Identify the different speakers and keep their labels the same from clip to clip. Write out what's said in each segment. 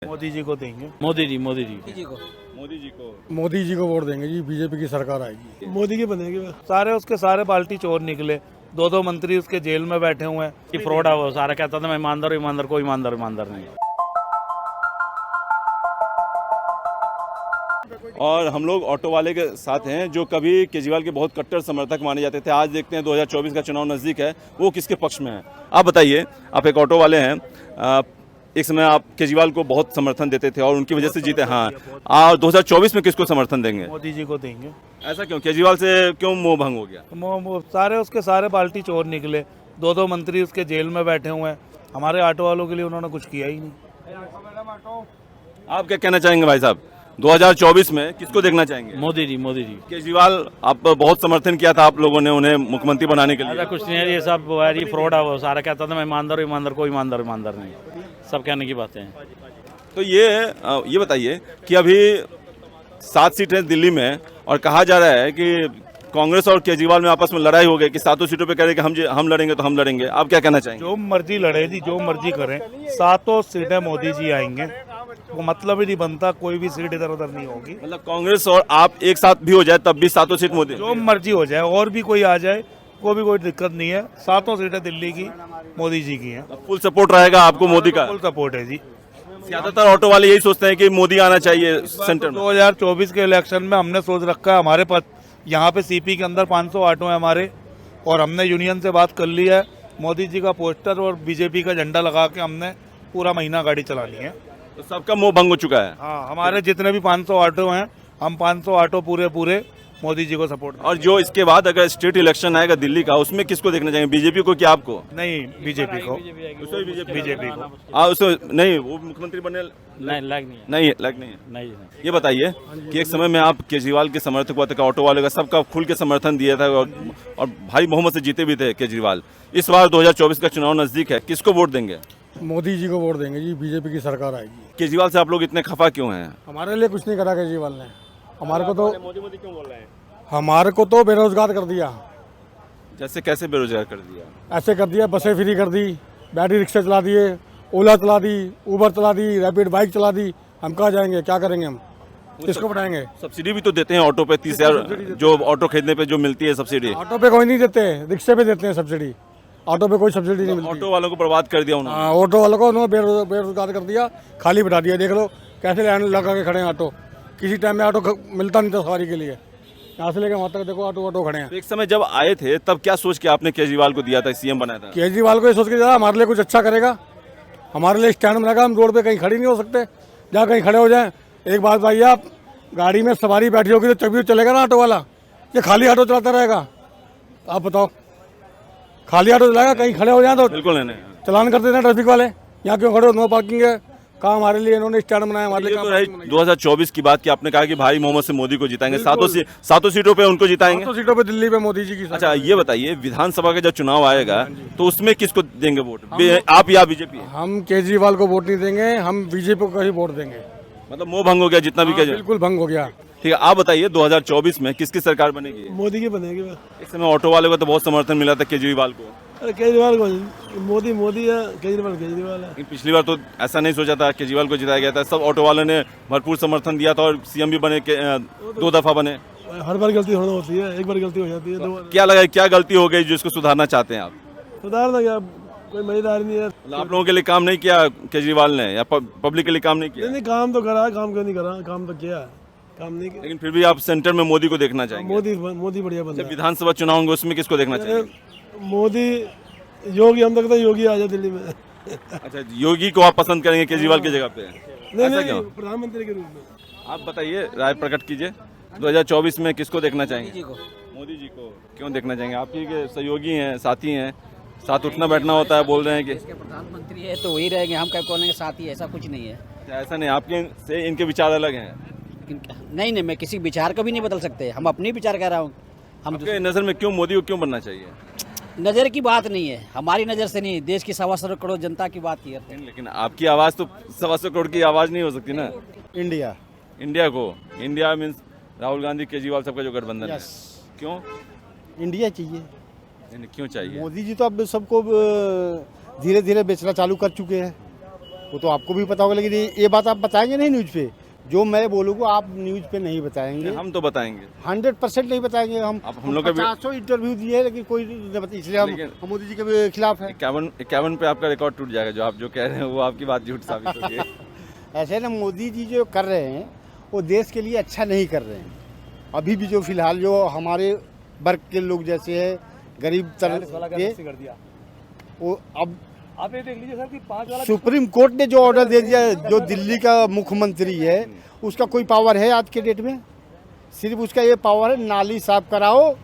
Speaker 1: मोदी जी को देंगे।
Speaker 2: मोदी जी
Speaker 3: मोदी जी को वोट देंगे जी। बीजेपी की सरकार आएगी।
Speaker 1: मोदी के बनेंगे। सारे उसके सारे बाल्टी चोर निकले, दो दो मंत्री उसके जेल में बैठे हुए हैं।
Speaker 2: कि फ्रॉड है वो सारा, कहता था मैं ईमानदार हूं, ईमानदार, कोई ईमानदार नहीं।
Speaker 4: और हम लोग ऑटो वाले के साथ हैं जो कभी केजरीवाल के बहुत कट्टर समर्थक माने जाते थे। आज देखते हैं 2024 का चुनाव नज़दीक है, वो किसके पक्ष में है। आप बताइए, आप एक ऑटो वाले हैं, एक समय आप केजरीवाल को बहुत समर्थन देते थे और उनकी वजह से जीते। हाँ, 2024 में किसको समर्थन देंगे?
Speaker 1: मोदी जी को देंगे।
Speaker 4: ऐसा क्यों? केजरीवाल से क्यों मोह भंग हो गया?
Speaker 1: सारे उसके सारे बाल्टी चोर निकले, दो दो मंत्री उसके जेल में बैठे हुए हैं। हमारे ऑटो वालों के लिए उन्होंने कुछ किया ही नहीं।
Speaker 4: आप क्या कहना चाहेंगे भाई साहब? 2024 में किसको देखना चाहेंगे?
Speaker 2: मोदी जी
Speaker 4: केजरीवाल आप बहुत समर्थन किया था आप लोगों ने उन्हें मुख्यमंत्री बनाने के लिए।
Speaker 2: ऐसा कुछ नहीं है, ये सब ये फ्रॉड है वो सारा, कहता था मैं ईमानदार हूं, ईमानदार, कोई ईमानदार नहीं। सब कहने की बातें हैं।
Speaker 4: तो ये बताइए कि अभी 7 सीटें दिल्ली में और कहा जा रहा है कि कांग्रेस और केजरीवाल में आपस में लड़ाई हो गई कि 7 सीटों पे कह रहे कि हम लड़ेंगे तो हम लड़ेंगे। आप क्या कहना चाहेंगे?
Speaker 1: जो मर्जी लड़े जी, जो मर्जी करें, 7 सीटें मोदी जी आएंगे। वो मतलब ही नहीं बनता, कोई भी सीट इधर उधर नहीं होगी।
Speaker 4: मतलब कांग्रेस और आप एक साथ भी हो जाए तब भी 7 सीट मोदी?
Speaker 1: जो मर्जी हो जाए, और भी कोई आ जाए, कोई दिक्कत नहीं है। 7 सीटें दिल्ली की मोदी जी की हैं।
Speaker 4: फुल सपोर्ट रहेगा आपको मोदी का?
Speaker 1: फुल सपोर्ट है जी।
Speaker 4: ज्यादातर ऑटो वाले यही सोचते हैं कि मोदी आना चाहिए सेंटर में।
Speaker 1: 2024 के इलेक्शन में हमने सोच रखा है, हमारे पास यहाँ पे सीपी के अंदर 500 ऑटो है हमारे, और हमने यूनियन से बात कर ली है। मोदी जी का पोस्टर और बीजेपी का झंडा लगा के हमने पूरा महीना गाड़ी चलानी है।
Speaker 4: तो सबका मोह भंग हो चुका है।
Speaker 1: हाँ, हमारे जितने भी 500 ऑटो हैं, हम 500 ऑटो पूरे मोदी जी को सपोर्ट।
Speaker 4: और जो इसके बाद अगर स्टेट इलेक्शन आएगा दिल्ली का, उसमें किसको देखना चाहेंगे? बीजेपी को कि आपको?
Speaker 1: नहीं, बीजेपी को। बीजेपी को।
Speaker 4: उसमें नहीं, वो मुख्यमंत्री बनने
Speaker 2: नहीं लायक नहीं है।
Speaker 4: नहीं। ये बताइए कि एक समय में आप केजरीवाल के समर्थक हुआ था, ऑटो वाले का सबका खुल के समर्थन दिया था और भारी बहुमत से जीते भी थे केजरीवाल। इस बार 2024 का चुनाव नजदीक है, किसको वोट देंगे?
Speaker 3: मोदी जी को वोट देंगे जी। बीजेपी की सरकार आएगी।
Speaker 4: केजरीवाल से आप लोग इतने खफा क्यों हैं?
Speaker 3: हमारे लिए कुछ नहीं करा केजरीवाल ने। हमारे को तो
Speaker 4: मोदी क्यों बोल रहे हैं?
Speaker 3: हमारे को तो बेरोजगार कर दिया।
Speaker 4: जैसे कैसे बेरोजगार कर दिया?
Speaker 3: ऐसे कर दिया, बसें फ्री कर दी, बैटरी रिक्शा चला दिए, ओला चला दी, उबर चला दी, रैपिड बाइक चला दी। हम कहाँ जाएंगे? क्या करेंगे हम? किसको बढ़ाएंगे?
Speaker 4: सब्सिडी भी तो देते हैं ऑटो पे 30,000, जो ऑटो खरीदने पे जो मिलती है सब्सिडी।
Speaker 3: ऑटो पे कोई नहीं देते, रिक्शे पे देते हैं सब्सिडी। ऑटो पे कोई सब्सिडी नहीं मिलती।
Speaker 4: ऑटो वालों को बर्बाद कर दिया उन्होंने।
Speaker 3: हाँ, ऑटो वालों को उन्होंने बेरोजगार कर दिया, खाली बिठा दिया। देख लो कैसे लाइन लगा के खड़े हैं ऑटो। किसी टाइम में ऑटो मिलता नहीं था सवारी के लिए। यहाँ से लेकर वहाँ तक देखो ऑटो खड़े हैं।
Speaker 4: एक समय जब आए थे तब क्या सोच के आपने केजरीवाल को दिया था, सीएम बनाया था?
Speaker 3: केजरीवाल को ये सोच के दिया हमारे लिए कुछ अच्छा करेगा, हमारे लिए स्टैंड बनाएगा। हम रोड पे कहीं खड़ी नहीं हो सकते, जहाँ कहीं खड़े हो जाएं। एक बात भाई, आप गाड़ी में सवारी बैठी होगी तो तभी चलेगा ना ऑटो वाला, ये खाली ऑटो चलाता रहेगा? आप बताओ, खाली ऑटो चलाएगा? कहीं खड़े हो जाए तो
Speaker 4: बिल्कुल नहीं।
Speaker 3: चलान कर देते हैं ट्रैफिक वाले। यहाँ क्यों खड़े हो? नो पार्किंग है। कहा हमारे लिए इन्होंने स्टैंड बनाया, हमारे लिए।
Speaker 4: तो रही 2024 की बात की, आपने कहा कि भाई मोहम्मद से मोदी को जिताएंगे, 7 सीटों पे उनको जिताएंगे।
Speaker 3: 7 सीटों पे दिल्ली पे मोदी जी की।
Speaker 4: अच्छा, ये बताइए, विधानसभा का जब चुनाव आएगा तो उसमें किसको देंगे वोट? आप या बीजेपी?
Speaker 3: हम केजरीवाल को वोट नहीं देंगे, हम बीजेपी को ही वोट देंगे।
Speaker 4: मतलब मोह भंग हो गया जितना भी केजरीवाल?
Speaker 3: बिल्कुल भंग हो गया।
Speaker 4: ठीक है, आप बताइए 2024 में किसकी सरकार बनेगी?
Speaker 1: मोदी के बनेगी।
Speaker 4: एक समय ऑटो वाले को तो बहुत समर्थन मिला था केजरीवाल को।
Speaker 1: अरे केजरीवाल को, मोदी है, केजरीवाल है।
Speaker 4: लेकिन पिछली बार तो ऐसा नहीं सोचा था, केजरीवाल को जिताया गया था। सब ऑटो वालों ने भरपूर समर्थन दिया था और सीएम भी बने, 2 दफा बने।
Speaker 1: हर बार गलती होना होती है, एक बार गलती हो जाती है, 2 बार।
Speaker 4: क्या लगा, क्या गलती हो गई जिसको सुधारना चाहते हैं आप?
Speaker 1: सुधार ना, क्या कोई मजेदार नहीं है।
Speaker 4: आप लोगों के लिए काम नहीं किया केजरीवाल ने, या पब्लिक के लिए काम नहीं किया?
Speaker 1: नहीं, काम तो करा, काम क्यों नहीं करा? काम तो किया, काम नहीं किया।
Speaker 4: लेकिन फिर भी आप सेंटर में मोदी को देखना चाहेंगे?
Speaker 1: मोदी बढ़िया बंदा
Speaker 4: जब विधानसभा चुनाव होंगे उसमें किसको देखना
Speaker 1: है।
Speaker 4: चाहेंगे?
Speaker 1: मोदी, योगी, हम तक तो योगी आ जाए दिल्ली में।
Speaker 4: अच्छा, योगी को आप पसंद करेंगे केजरीवाल की जगह पे? ऐसा क्यों?
Speaker 1: प्रधानमंत्री के रूप में।
Speaker 4: आप बताइए, राय प्रकट कीजिए। 2024 में किसको देखना चाहेंगे? मोदी जी को। क्यों देखना चाहेंगे? आप ही के सहयोगी हैं, साथी हैं, साथ उठना बैठना होता है, बोल रहे हैं कि
Speaker 5: प्रधानमंत्री है तो वही रहेंगे, हम क्या बोलेंगे साथी? ऐसा कुछ नहीं है।
Speaker 4: ऐसा नहीं, आपके से इनके विचार अलग हैं।
Speaker 5: नहीं, मैं किसी विचार को भी नहीं बदल सकते। हम अपनी विचार कह रहा हूँ। हम
Speaker 4: आपके नजर में क्यों मोदी को क्यों बनना चाहिए?
Speaker 5: नज़र की बात नहीं है, हमारी नज़र से नहीं, देश की 125 करोड़ जनता की बात की है।
Speaker 4: लेकिन आपकी आवाज़ तो 125 करोड़ की आवाज़ नहीं हो सकती ना। इंडिया को, इंडिया मीन्स राहुल गांधी, केजरीवाल, सबका जो गठबंधन है। क्यों
Speaker 6: इंडिया चाहिए?
Speaker 4: क्यों चाहिए?
Speaker 6: मोदी जी तो अब सबको धीरे धीरे बेचना चालू कर चुके हैं। वो तो आपको भी पता होगा, लेकिन ये बात आप बताएंगे नहीं न्यूज़ पे। जो मैं बोलूँगा आप न्यूज़ पे नहीं बताएंगे।
Speaker 4: हम तो बताएंगे
Speaker 6: 100% नहीं बताएंगे। हम
Speaker 4: अब हम लोग का भी-
Speaker 6: 500 इंटरव्यू दिए हैं, लेकिन कोई नहीं बता, इसलिए हम मोदी जी के भी खिलाफ है।
Speaker 4: 51 पे आपका रिकॉर्ड टूट जाएगा। जो आप जो कह रहे हैं वो आपकी बात झूठ साबित होगी।
Speaker 6: ऐसे ना मोदी जी जो कर रहे हैं वो देश के लिए अच्छा नहीं कर रहे हैं। अभी भी जो फिलहाल जो हमारे वर्ग के लोग जैसे है गरीब तरह के, वो अब
Speaker 3: आप ये देख लीजिए सर कि 5 वाला
Speaker 6: सुप्रीम कोर्ट ने जो ऑर्डर दे दिया, जो दिल्ली का मुख्यमंत्री है उसका कोई पावर है आज के डेट में? सिर्फ उसका ये पावर है नाली साफ कराओ,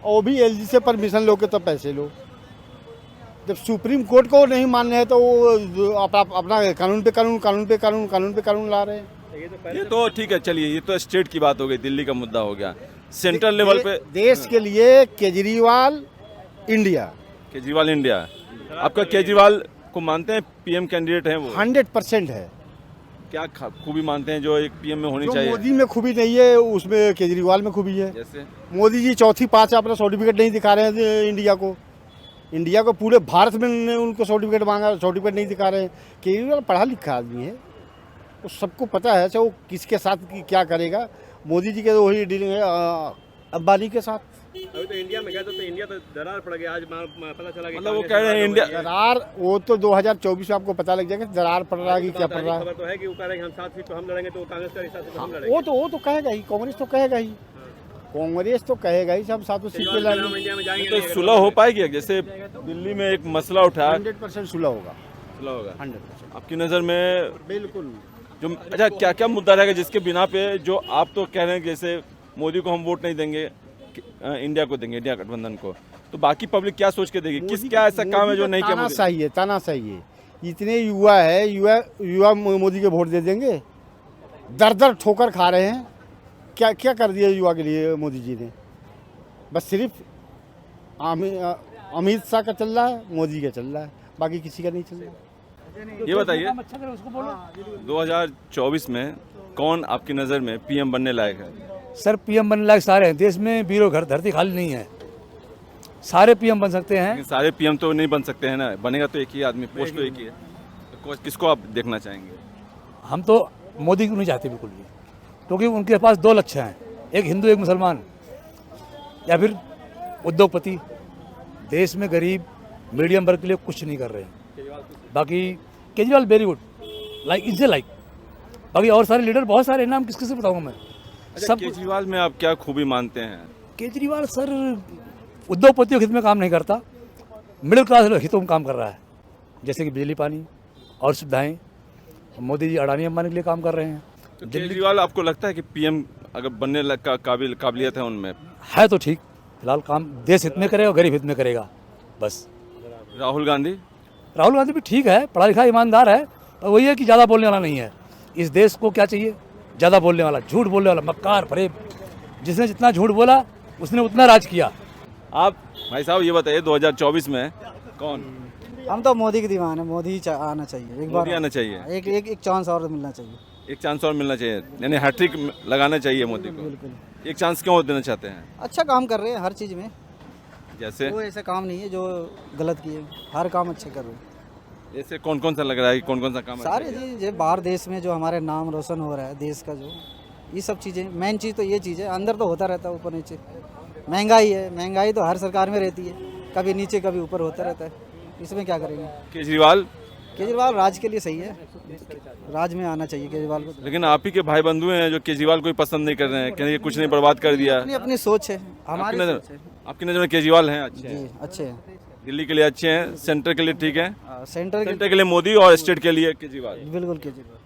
Speaker 6: और भी एलजी से परमिशन लो के तो पैसे लो। जब सुप्रीम कोर्ट को नहीं मानना है तो वो अपना कानून पे कानून, कानून पे कानून, कानून पे कानून ला रहे हैं।
Speaker 4: ये तो ठीक है, चलिए ये तो स्टेट की बात हो गई, दिल्ली का मुद्दा हो गया। सेंट्रल लेवल पे
Speaker 6: देश के लिए केजरीवाल इंडिया
Speaker 4: केजरीवाल इंडिया, आपका केजरीवाल को मानते हैं पीएम कैंडिडेट हैं वो?
Speaker 6: 100% है।
Speaker 4: क्या खूबी मानते हैं जो एक पीएम में होनी
Speaker 6: जो
Speaker 4: चाहिए?
Speaker 6: मोदी में खूबी नहीं है उसमें केजरीवाल में खूबी है।
Speaker 4: जैसे
Speaker 6: मोदी जी चौथी पाँच अपना सर्टिफिकेट नहीं दिखा रहे हैं इंडिया को पूरे भारत में उनको सर्टिफिकेट मांगा, सर्टिफिकेट नहीं दिखा रहे हैं। केजरीवाल पढ़ा लिखा आदमी है, वो सबको पता है अच्छा वो किसके साथ क्या करेगा। मोदी जी के तो वही डीलिंग है अंबानी के साथ।
Speaker 7: अभी तो इंडिया में गया तो इंडिया तो दरार पड़ गया। आज पता चला कि
Speaker 4: मतलब वो कह रहे हैं इंडिया
Speaker 6: दरार, वो तो 2024 में आपको पता लग जाएगा दरार पड़ रहा है कि क्या पड़ रहा है।
Speaker 7: खबर तो है कि वो कह रहे हैं हम 7 सीट पे हम लड़ेंगे तो कांग्रेस का हिस्सा से हम लड़ेंगे।
Speaker 6: वो तो कहेगा ही, कांग्रेस तो कहेगा ही, कांग्रेस तो कहेगा ही सब 7 सीट पे लड़ेंगे।
Speaker 7: इंडिया में जाएंगे
Speaker 4: तो सुलह हो पाएगी? जैसे दिल्ली में एक मसला उठा,
Speaker 6: 100% सुलह होगा।
Speaker 4: सुलह होगा
Speaker 6: 100%
Speaker 4: आपकी नज़र में?
Speaker 6: बिल्कुल।
Speaker 4: जो अच्छा क्या क्या मुद्दा रहेगा जिसके बिना पे जो आप तो कह रहे हैं जैसे मोदी को हम वोट नहीं देंगे, इंडिया को देंगे, इंडिया गठबंधन को, तो बाकी पब्लिक क्या सोच के देगी? किस क्या ऐसा काम है जो नहीं किया?
Speaker 6: तानाशाही है। इतने युवा है, युवा मोदी के वोट दे देंगे। दर ठोकर खा रहे हैं। क्या क्या कर दिया युवा के लिए मोदी जी ने? बस सिर्फ अमित शाह का चल रहा है, मोदी का चल रहा है, बाकी किसी का नहीं चल रहा।
Speaker 4: ये बताइए 2024 में कौन आपकी नज़र में पीएम बनने लायक है?
Speaker 8: सर पीएम बनने लायक सारे हैं। देश में बीरो घर धरती खाली नहीं है, सारे पीएम बन सकते हैं।
Speaker 4: लेकिन सारे पीएम तो नहीं बन सकते हैं ना, बनेगा तो एक ही आदमी, पोस्ट तो एक ही है। तो किसको आप देखना चाहेंगे?
Speaker 8: हम तो मोदी को नहीं चाहते बिल्कुल भी, क्योंकि उनके पास 2 लक्ष्य हैं, एक हिंदू एक मुसलमान, या फिर उद्योगपति। देश में गरीब मीडियम वर्ग के लिए कुछ नहीं कर रहे हैं। बाकी केजरीवाल वेरी गुड, लाइक बाकी और सारे लीडर बहुत सारे नाम किस से बताऊंगा मैं।
Speaker 4: अच्छा, केजरीवाल में आप क्या खूबी मानते हैं?
Speaker 8: केजरीवाल सर उद्योगपतियों के हित में काम नहीं करता, मिडिल क्लास हितों में काम कर रहा है, जैसे कि बिजली पानी और सुविधाएं। मोदी जी अडानी अंबानी के लिए काम कर रहे हैं।
Speaker 4: तो केजरीवाल आपको लगता है कि पीएम अगर बनने का काबिलियत है उनमें?
Speaker 8: है तो ठीक, फिलहाल काम देश हित में करेगा, गरीब हित में करेगा बस।
Speaker 4: राहुल गांधी
Speaker 8: भी ठीक है, पढ़ा लिखा ईमानदार है, पर वही है कि ज़्यादा बोलने वाला नहीं है। इस देश को क्या चाहिए? ज़्यादा बोलने वाला, झूठ बोलने वाला, मक्कार फरेब। जिसने जितना झूठ बोला उसने उतना राज किया।
Speaker 4: आप भाई साहब ये बताइए 2024 में कौन?
Speaker 9: हम तो मोदी के दीवान है। मोदी ही आना चाहिए, एक बार
Speaker 4: आना चाहिए,
Speaker 9: एक चांस और मिलना चाहिए।
Speaker 4: एक चांस और मिलना चाहिए, यानी हैट्रिक लगाना चाहिए मोदी को।
Speaker 9: बिल्कुल।
Speaker 4: एक चांस क्यों देना चाहते हैं?
Speaker 9: अच्छा काम कर रहे हैं हर चीज़ में,
Speaker 4: जैसे
Speaker 9: कोई ऐसा काम नहीं है जो गलत किए, हर काम अच्छे कर रहे हैं।
Speaker 4: जैसे कौन कौन सा लग रहा है कि कौन कौन सा काम
Speaker 9: सारे
Speaker 4: अच्छा है?
Speaker 9: चीज़ बाहर देश में जो हमारे नाम रोशन हो रहा है देश का, जो ये सब चीज़ें, मेन चीज़ तो ये चीज़ है। अंदर तो होता रहता है ऊपर नीचे। महंगाई है, महंगाई तो हर सरकार में रहती है, कभी नीचे कभी ऊपर होता रहता है। इसमें क्या करेंगे?
Speaker 4: केजरीवाल
Speaker 9: राज के लिए सही है, राज में आना चाहिए केजरीवाल को।
Speaker 4: लेकिन आप ही के भाई बंधु हैं जो केजरीवाल को ही पसंद नहीं कर रहे हैं, कहेंगे कुछ नहीं बर्बाद कर दिया।
Speaker 9: अपनी अपनी सोच है, हमारी सोच है।
Speaker 4: आपकी नज़र में केजरीवाल हैं अच्छे हैं?
Speaker 9: जी अच्छे हैं,
Speaker 4: दिल्ली के लिए अच्छे हैं, सेंटर के लिए ठीक है,
Speaker 9: सेंटर
Speaker 4: सेंटर के लिए मोदी और स्टेट के लिए केजरीवाल।
Speaker 9: बिल्कुल केजरीवाल।